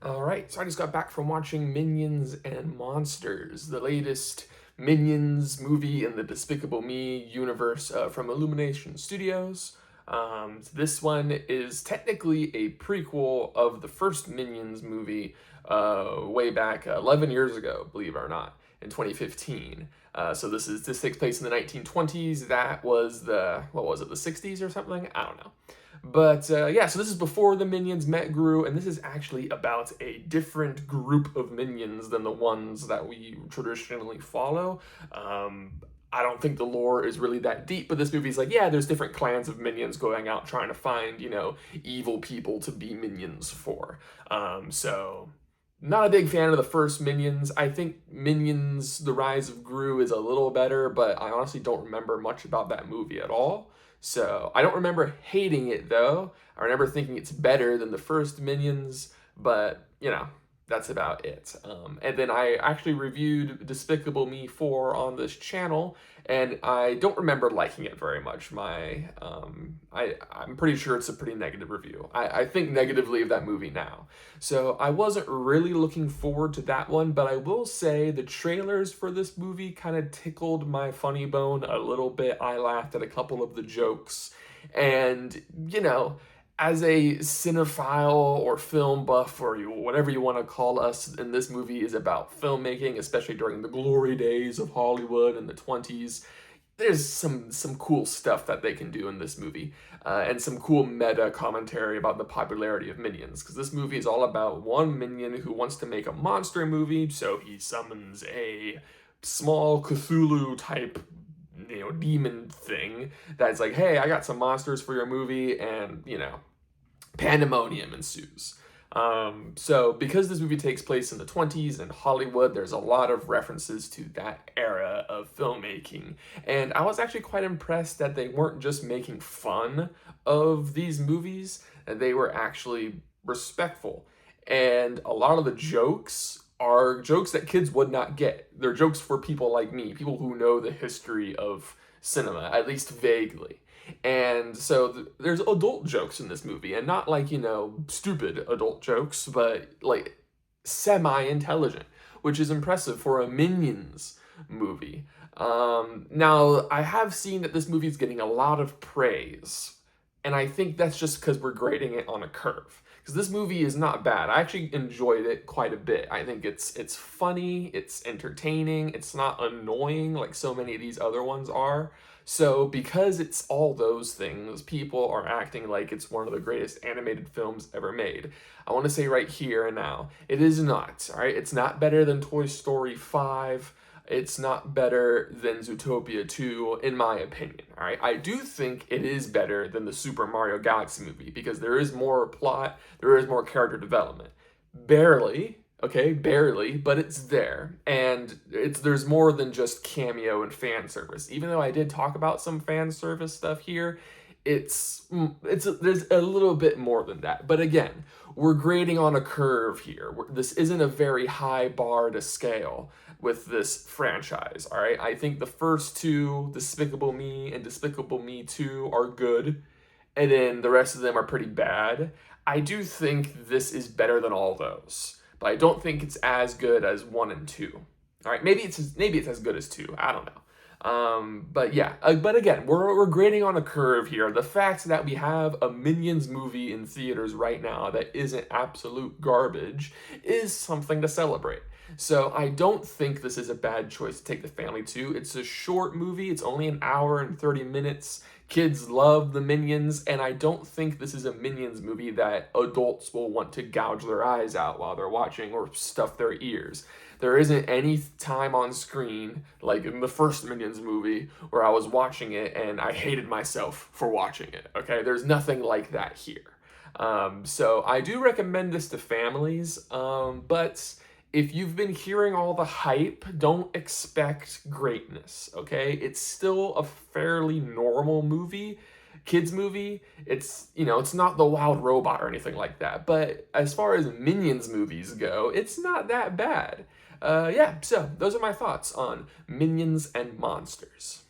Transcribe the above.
Alright, so I just got back from watching Minions and Monsters, the latest Minions movie in the Despicable Me universe from Illumination Studios. This one is technically a prequel of the first Minions movie way back 11 years ago, believe it or not, in 2015. So this takes place in the 1920s. That was what was it, the 60s or something? I don't know. But yeah, so this is before the minions met Gru, and this is actually about a different group of minions than the ones that we traditionally follow. I don't think the lore is really that deep, but this movie's like, yeah, there's different clans of minions going out trying to find, evil people to be minions for. So not a big fan of the first Minions. I think Minions: The Rise of Gru is a little better, but I honestly don't remember much about that movie at all. So I don't remember hating it though. I remember thinking it's better than the first Minions, but that's about it. And then I actually reviewed Despicable Me 4 on this channel, and I don't remember liking it very much. I'm pretty sure it's a pretty negative review. I think negatively of that movie now. So I wasn't really looking forward to that one, but I will say the trailers for this movie kind of tickled my funny bone a little bit. I laughed at a couple of the jokes, and as a cinephile or film buff or whatever you want to call us, and this movie is about filmmaking, especially during the glory days of Hollywood in the 20s. There's some cool stuff that they can do in this movie, and some cool meta commentary about the popularity of minions, because this movie is all about one minion who wants to make a monster movie, so he summons a small Cthulhu type demon thing that's like, hey, I got some monsters for your movie, and pandemonium ensues. So because this movie takes place in the 20s in Hollywood, there's a lot of references to that era of filmmaking. And I was actually quite impressed that they weren't just making fun of these movies, that they were actually respectful. And a lot of the jokes are jokes that kids would not get. They're jokes for people like me, people who know the history of cinema, at least vaguely. And so there's adult jokes in this movie, and not like, stupid adult jokes, but like semi-intelligent, which is impressive for a Minions movie. Now, I have seen that this movie is getting a lot of praise, and I think that's just because we're grading it on a curve. Because this movie is not bad. I actually enjoyed it quite a bit. I think it's funny, it's entertaining, it's not annoying like so many of these other ones are. So, because it's all those things, people are acting like it's one of the greatest animated films ever made. I want to say right here and now, it is not, all right? It's not better than Toy Story 5. It's not better than Zootopia 2, in my opinion, all right? I do think it is better than the Super Mario Galaxy movie because there is more plot, there is more character development. Barely, okay, barely, but it's there, and there's more than just cameo and fan service. Even though I did talk about some fan service stuff here, there's a little bit more than that. But again, we're grading on a curve here. This isn't a very high bar to scale with this franchise. All right, I think the first two, Despicable Me and Despicable Me 2, are good, and then the rest of them are pretty bad. I do think this is better than all those, but I don't think it's as good as 1 and 2. All right, maybe it's as good as 2. I don't know. But yeah, but again, we're grading on a curve here. The fact that we have a Minions movie in theaters right now that isn't absolute garbage is something to celebrate. So I don't think this is a bad choice to take the family to. It's a short movie. It's only an hour and 30 minutes. Kids love the Minions, and I don't think this is a Minions movie that adults will want to gouge their eyes out while they're watching or stuff their ears. There isn't any time on screen, like in the first Minions movie, where I was watching it and I hated myself for watching it, okay? There's nothing like that here. So I do recommend this to families, but if you've been hearing all the hype, don't expect greatness, okay? It's still a fairly normal movie, kids movie. It's not the Wild Robot or anything like that, but as far as Minions movies go, it's not that bad. Yeah, so those are my thoughts on Minions and Monsters.